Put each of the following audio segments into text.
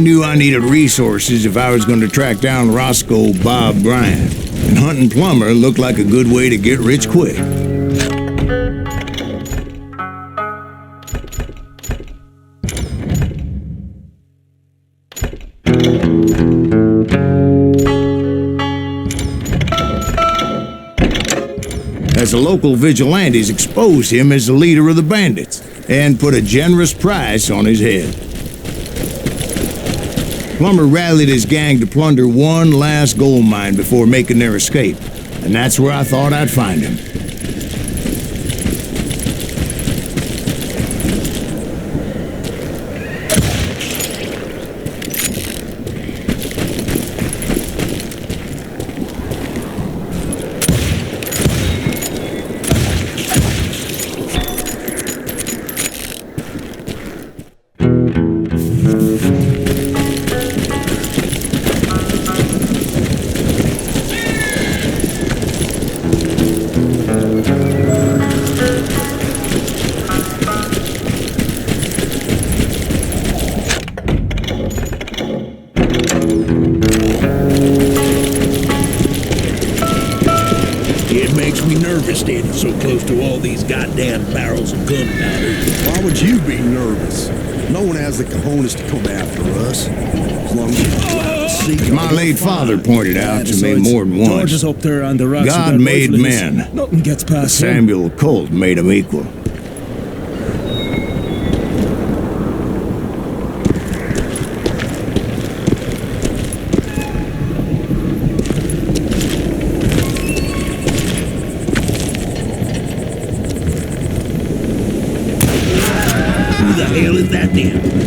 knew I needed resources if I was going to track down Roscoe Bob Bryant, and hunting Plummer looked like a good way to get rich quick. As the local vigilantes exposed him as the leader of the bandits and put a generous price on his head. Plummer rallied his gang to plunder one last gold mine before making their escape, and that's where I thought I'd find him. Standing so close to all these goddamn barrels of gunpowder. Why would you be nervous? No one has the cojones to come after us. As long as my late father pointed out to me more than once, George is up there on the rocks. God made men. Nothing gets past Samuel Colt made them equal.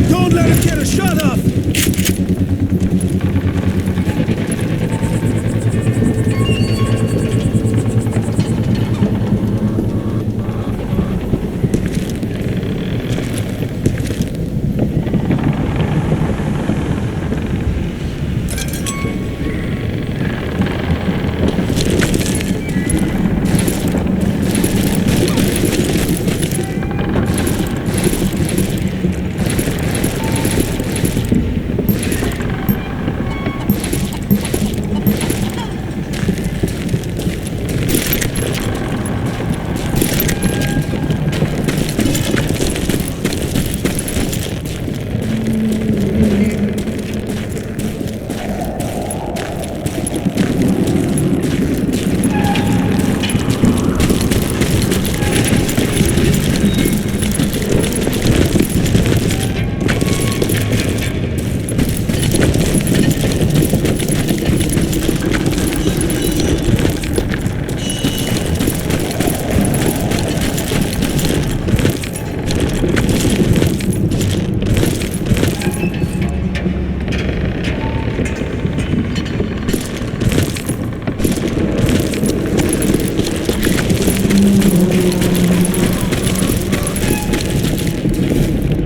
Don't let him get a shot up!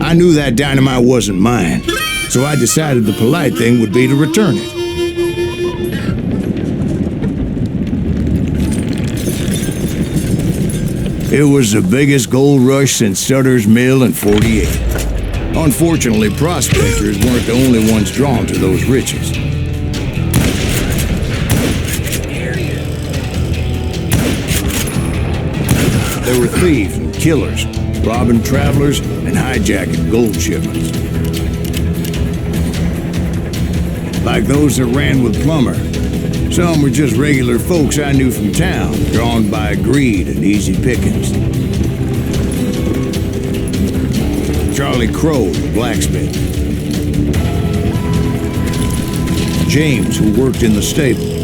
I knew that dynamite wasn't mine, so I decided the polite thing would be to return it. It was the biggest gold rush since Sutter's Mill in '48. Unfortunately, prospectors weren't the only ones drawn to those riches. There were thieves and killers, robbing travelers and hijacking gold shipments. Like those that ran with Plummer. Some were just regular folks I knew from town, drawn by greed and easy pickings. Charlie Crow, the blacksmith. James, who worked in the stable.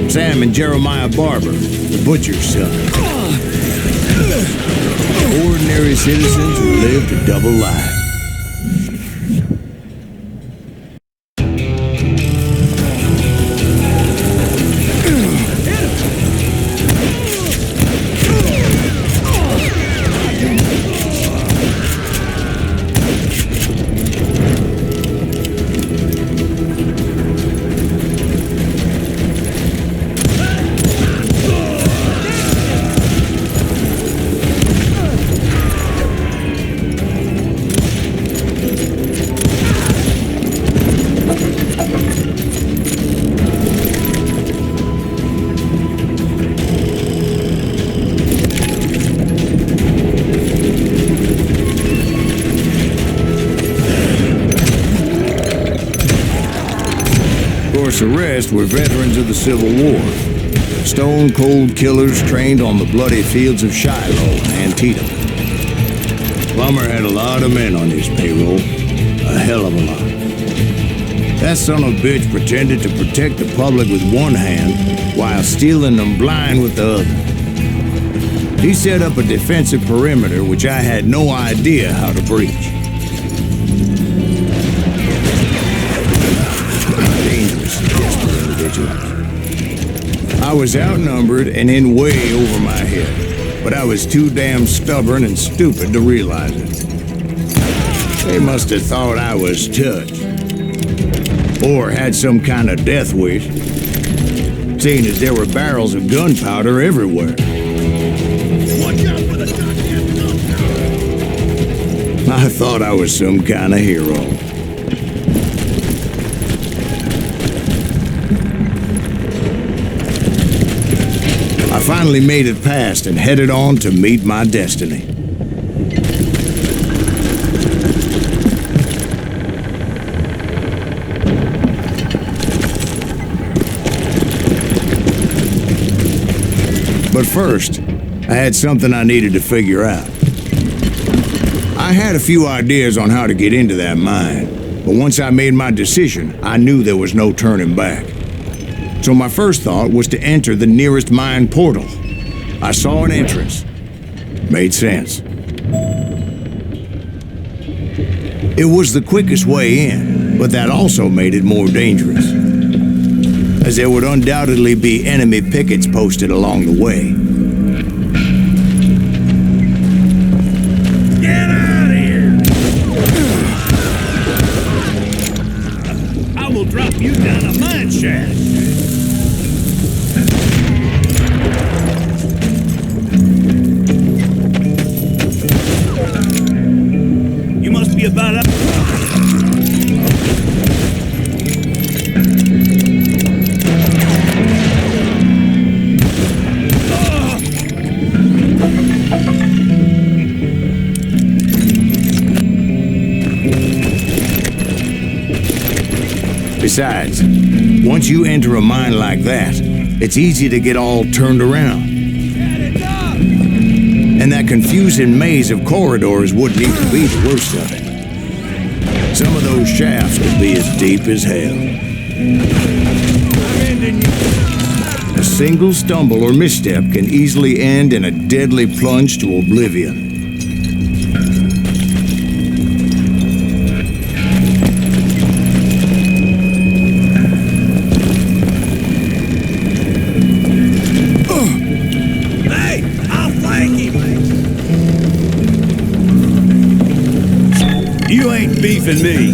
Sam and Jeremiah Barber, the butcher's son. Ordinary citizens who lived a double life. plus the rest were veterans of the Civil War. Stone-cold killers trained on the bloody fields of Shiloh and Antietam. Plummer had a lot of men on his payroll. A hell of a lot. That son of a bitch pretended to protect the public with one hand while stealing them blind with the other. He set up a defensive perimeter which I had no idea how to breach. Dangerous, desperate individual. I was outnumbered and in way over my head, but I was too damn stubborn and stupid to realize it. They must have thought I was touched. Or had some kind of death wish, seeing as there were barrels of gunpowder everywhere. Watch out for the goddamn gunpowder! I thought I was some kind of hero. I finally made it past and headed on to meet my destiny. But first, I had something I needed to figure out. I had a few ideas on how to get into that mine, but once I made my decision, I knew there was no turning back. So my first thought was to enter the nearest mine portal. I saw an entrance. Made sense. It was the quickest way in, but that also made it more dangerous, as there would undoubtedly be enemy pickets posted along the way. Get out of here! I will drop you down a mine shaft. You must be about up. Besides, once you enter a mine like that, it's easy to get all turned around. And that confusing maze of corridors wouldn't even be the worst of it. Some of those shafts could be as deep as hell. A single stumble or misstep can easily end in a deadly plunge to oblivion. You ain't beefing me.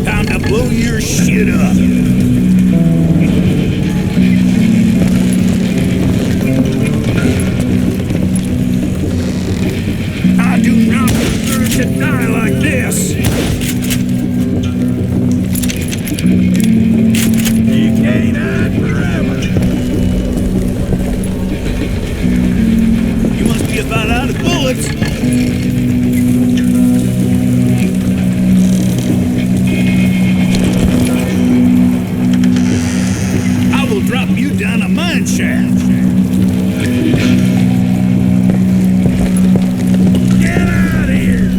Time to blow your shit up. I do not deserve to die like this. About out of bullets. I will drop you down a mine shaft. Get out of here.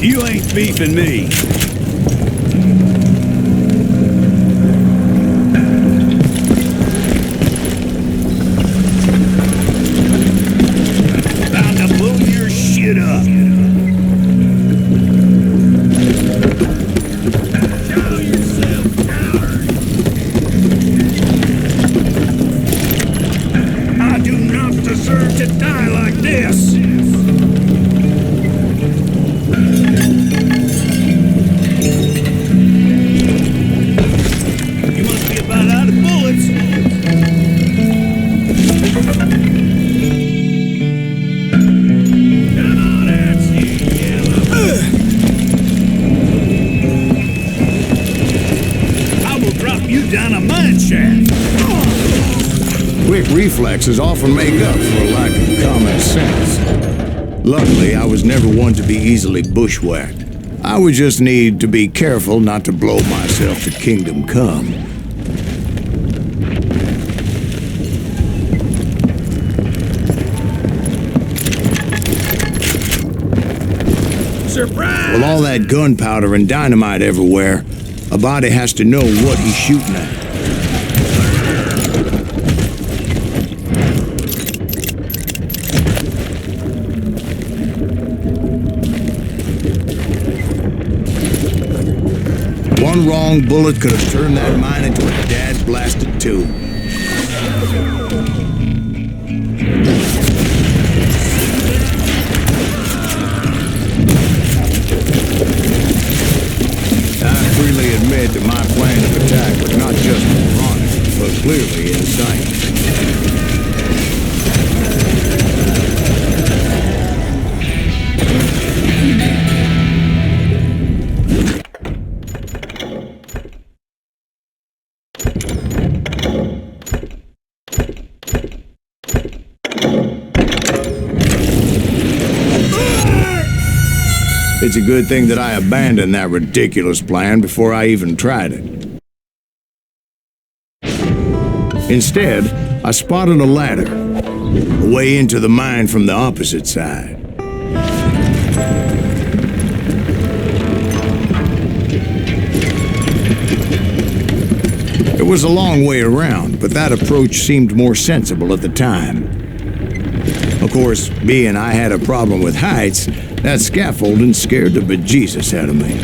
You ain't beefing me. quick reflexes often make up for a lack of common sense. Luckily, I was never one to be easily bushwhacked. I would just need to be careful not to blow myself to kingdom come. Surprise! With all that gunpowder and dynamite everywhere, a body has to know what he's shooting at. One wrong bullet could have turned that mine into a dad-blasted tomb. I freely admit that my plan of attack was not just moronic, but clearly insane. It's a good thing that I abandoned that ridiculous plan before I even tried it. Instead, I spotted a ladder, a way into the mine from the opposite side. It was a long way around, but that approach seemed more sensible at the time. Of course, being I had a problem with heights, that scaffolding scared the bejesus out of me.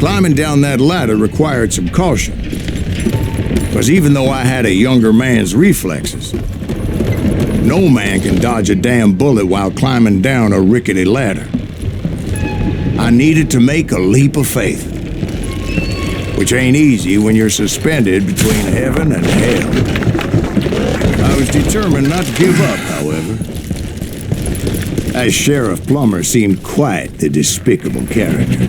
Climbing down that ladder required some caution, because even though I had a younger man's reflexes, no man can dodge a damn bullet while climbing down a rickety ladder. I needed to make a leap of faith, which ain't easy when you're suspended between heaven and hell. I was determined not to give up, however. As Sheriff Plummer seemed quite the despicable character.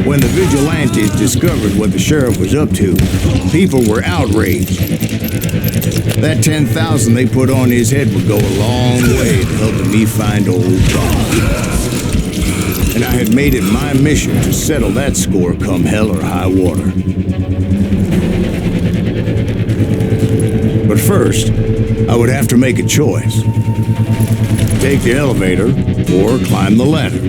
When the vigilantes discovered what the sheriff was up to, people were outraged. That 10,000 they put on his head would go a long way to helping me find old Bob. And I had made it my mission to settle that score come hell or high water. But first, I would have to make a choice. Take the elevator or climb the ladder.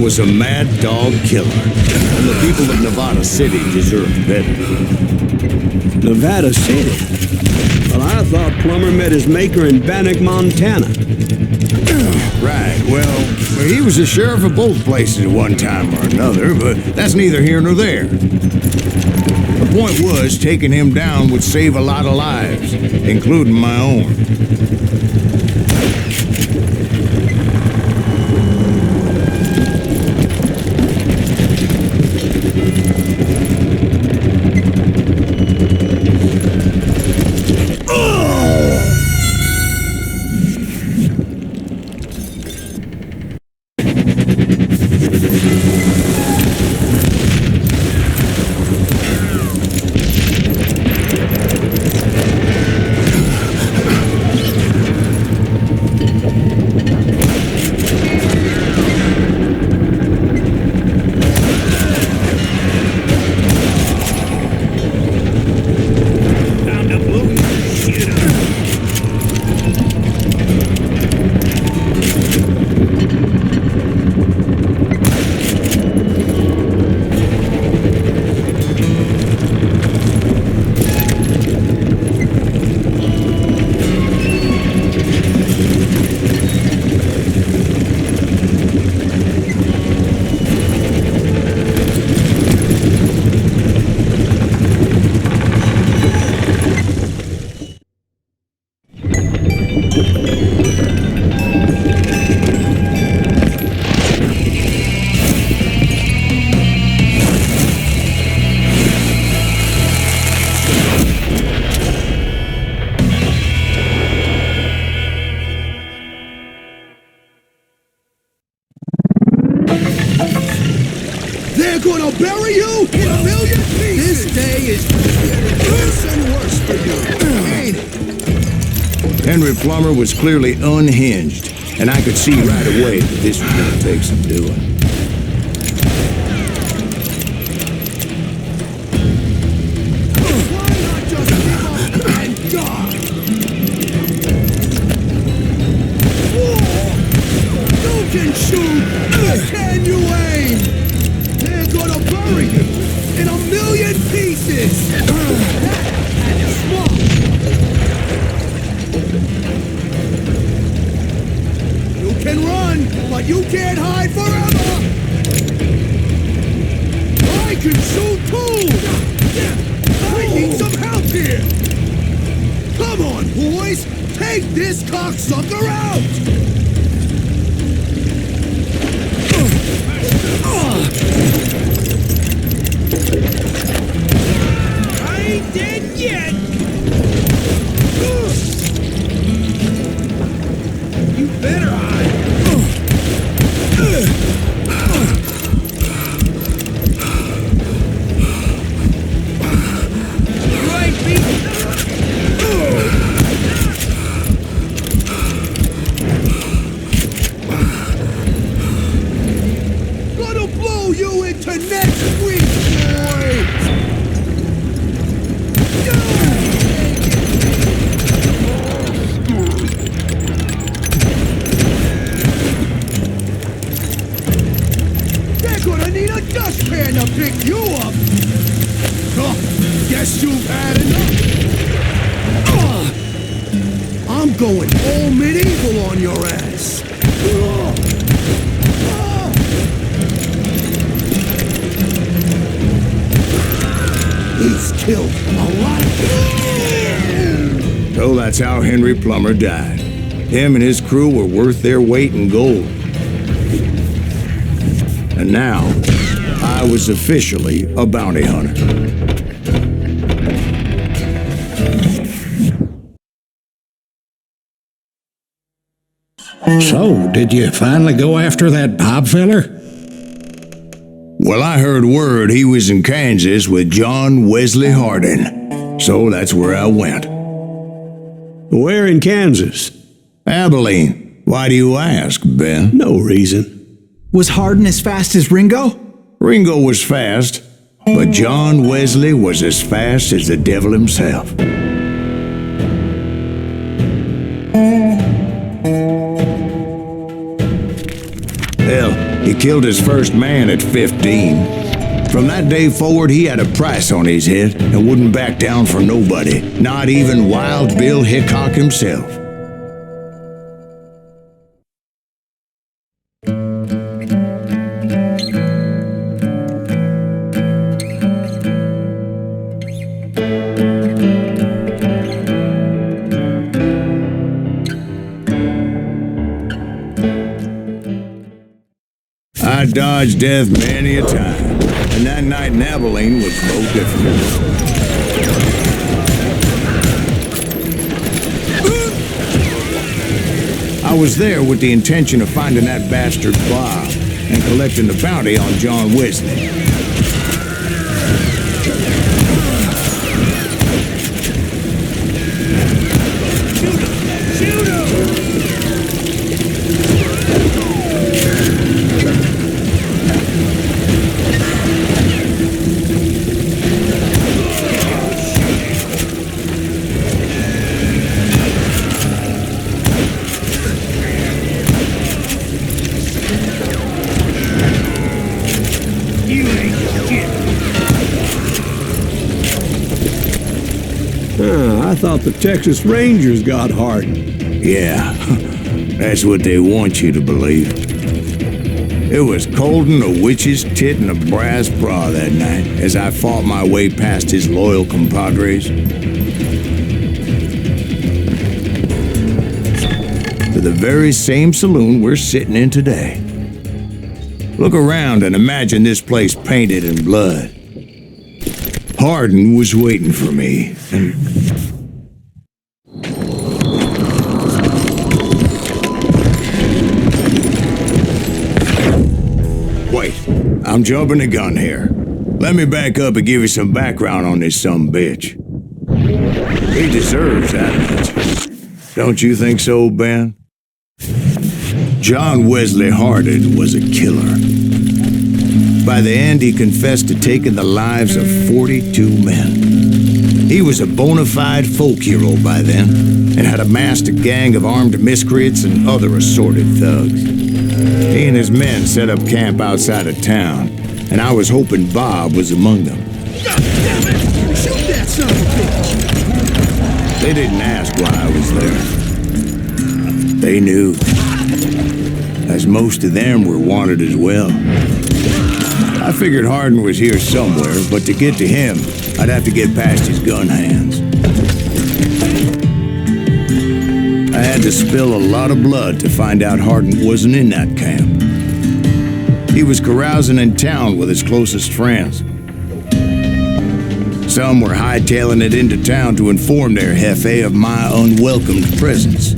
Was a mad dog killer, and the people of Nevada City deserved better. Nevada City? Well, I thought Plummer met his maker in Bannock, Montana. Right, well, he was the sheriff of both places at one time or another, but that's neither here nor there. The point was, taking him down would save a lot of lives, including my own. bury you in a million pieces. This day is getting worse and worse for you, ain't it? Henry Plummer was clearly unhinged, and I could see right away that this was going to take some doing. Why not just give up and die? You can shoot, but can you aim? They're gonna bury you in a million pieces. That's smart. You can run, but you can't hide forever. I can shoot too. I need some help here. Come on, boys, take this cocksucker out. I ain't dead yet! You better hide. You ain't beating. Gonna blow you into next week, boy. They're gonna need a dustpan to pick you up. Oh, guess you've had enough. I'm going all medieval on your ass. He's killed a lot of people. So that's how Henry Plummer died. Him and his crew were worth their weight in gold. And now, I was officially a bounty hunter. So, did you finally go after that Bob feller? Well, I heard word he was in Kansas with John Wesley Hardin. So that's where I went. Where in Kansas? Abilene. Why do you ask, Ben? No reason. Was Hardin as fast as Ringo? Ringo was fast, but John Wesley was as fast as the devil himself. Hell, he killed his first man at 15. From that day forward, he had a price on his head and wouldn't back down for nobody, not even Wild Bill Hickok himself. I dodged death many a time, and that night in Abilene was no different. I was there with the intention of finding that bastard Bob and collecting the bounty on John Wesley. I thought the Texas Rangers got Hardin. Yeah, that's what they want you to believe. It was cold and a witch's tit and a brass bra that night as I fought my way past his loyal compadres to the very same saloon we're sitting in today. Look around and imagine this place painted in blood. Hardin was waiting for me, and wait, I'm jumping the gun here. Let me back up and give you some background on this sumbitch. He deserves that much. Don't you think so, Ben? John Wesley Hardin was a killer. By the end, he confessed to taking the lives of 42 men. He was a bona fide folk hero by then, and had amassed a gang of armed miscreants and other assorted thugs. He and his men set up camp outside of town, and I was hoping Bob was among them. God damn it! Shoot that son of a bitch! They didn't ask why I was there. They knew, as most of them were wanted as well. I figured Hardin was here somewhere, but to get to him, I'd have to get past his gun hands. I had to spill a lot of blood to find out Hardin wasn't in that camp. He was carousing in town with his closest friends. Some were hightailing it into town to inform their jefe of my unwelcomed presence.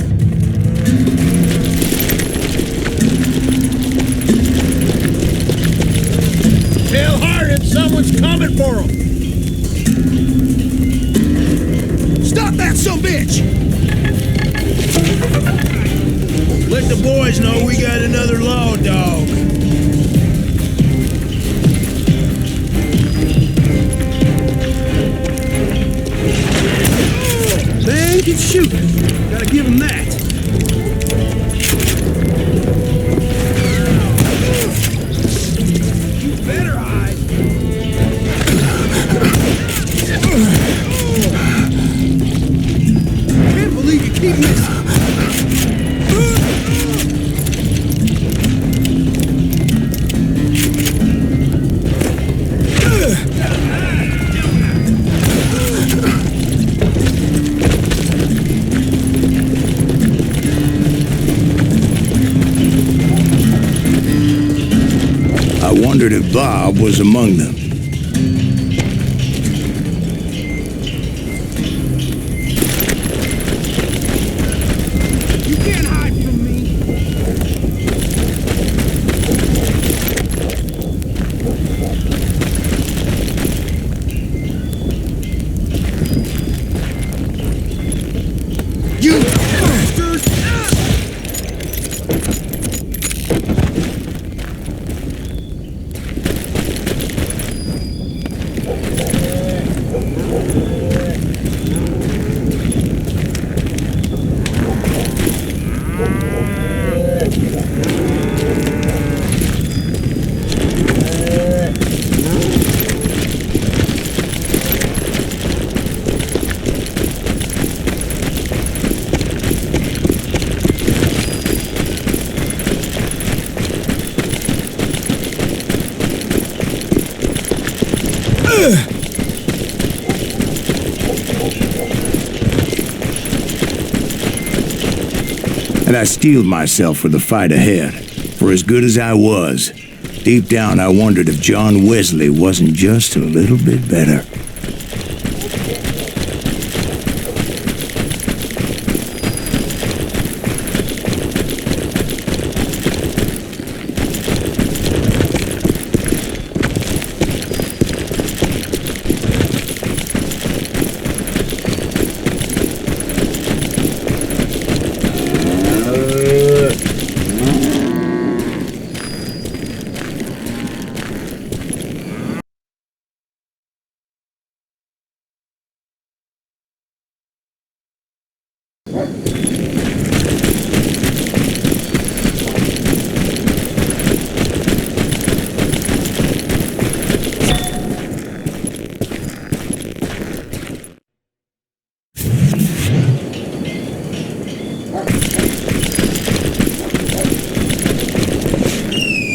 Tell Hardin someone's coming for him. Stop that sumbitch! Let the boys know we got another law dog. Man can shoot. Gotta give him that. You better hide! Can't believe you keep missing! I wondered if Bob was among them. You can't hide from me! You bastard! And I steeled myself for the fight ahead. For as good as I was, deep down I wondered if John Wesley wasn't just a little bit better.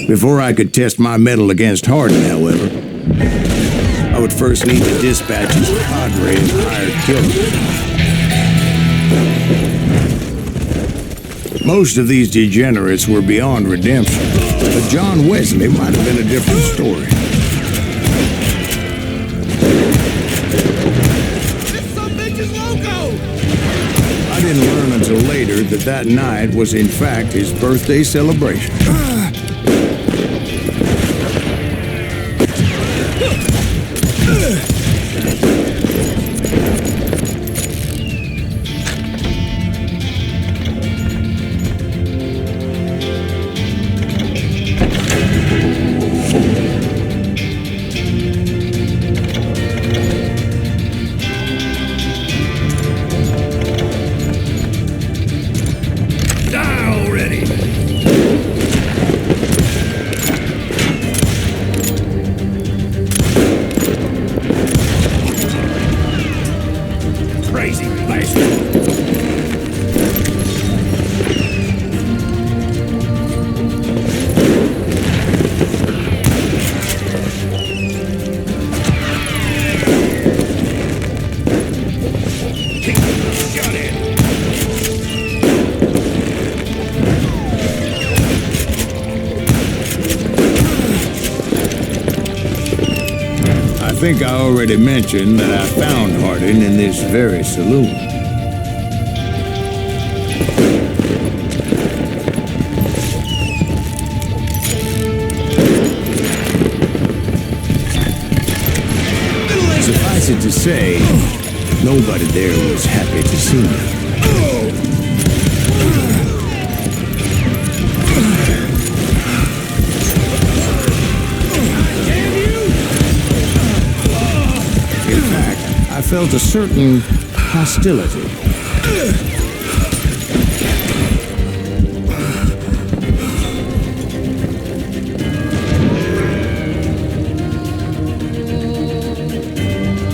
Before I could test my mettle against Hardin, however, I would first need to dispatch his cadre of hired killers. Most of these degenerates were beyond redemption, but John Wesley might have been a different story. This sumbitch is loco! I didn't learn until later that that night was in fact his birthday celebration. think I already mentioned that I found Harding in this very saloon. Suffice it to say, nobody there was happy to see me. In fact, I felt a certain hostility.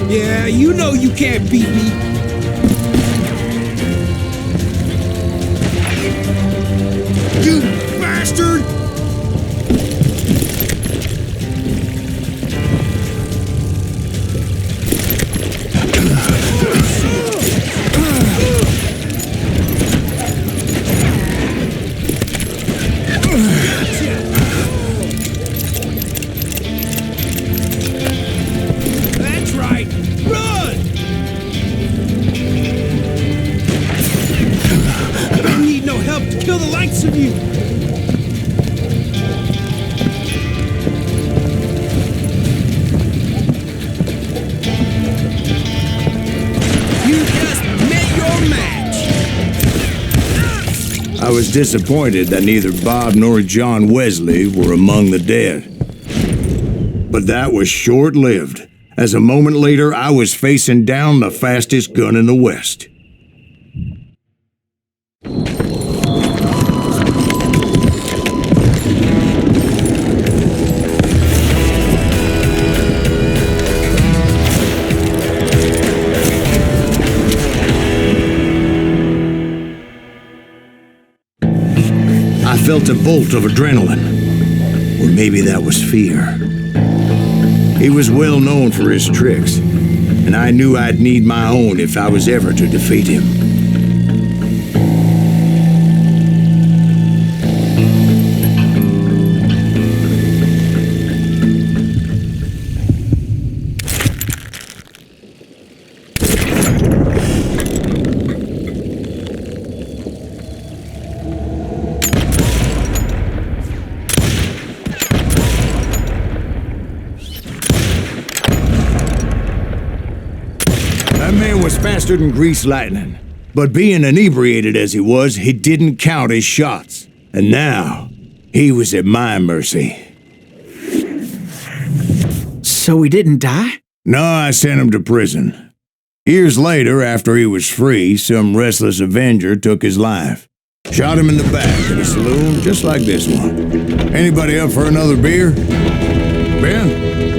Yeah, you know you can't beat me. You bastard! That's right. Run! I don't need no help to kill the likes of you. You just met your match. I was disappointed that neither Bob nor John Wesley were among the dead. But that was short-lived, as a moment later I was facing down the fastest gun in the West. I felt a bolt of adrenaline, or maybe that was fear. He was well known for his tricks, and I knew I'd need my own if I was ever to defeat him. That man was faster than greased lightning, but being inebriated as he was, he didn't count his shots. And now, he was at my mercy. So he didn't die? No, I sent him to prison. Years later, after he was free, some restless avenger took his life. Shot him in the back in a saloon just like this one. Anybody up for another beer? Ben?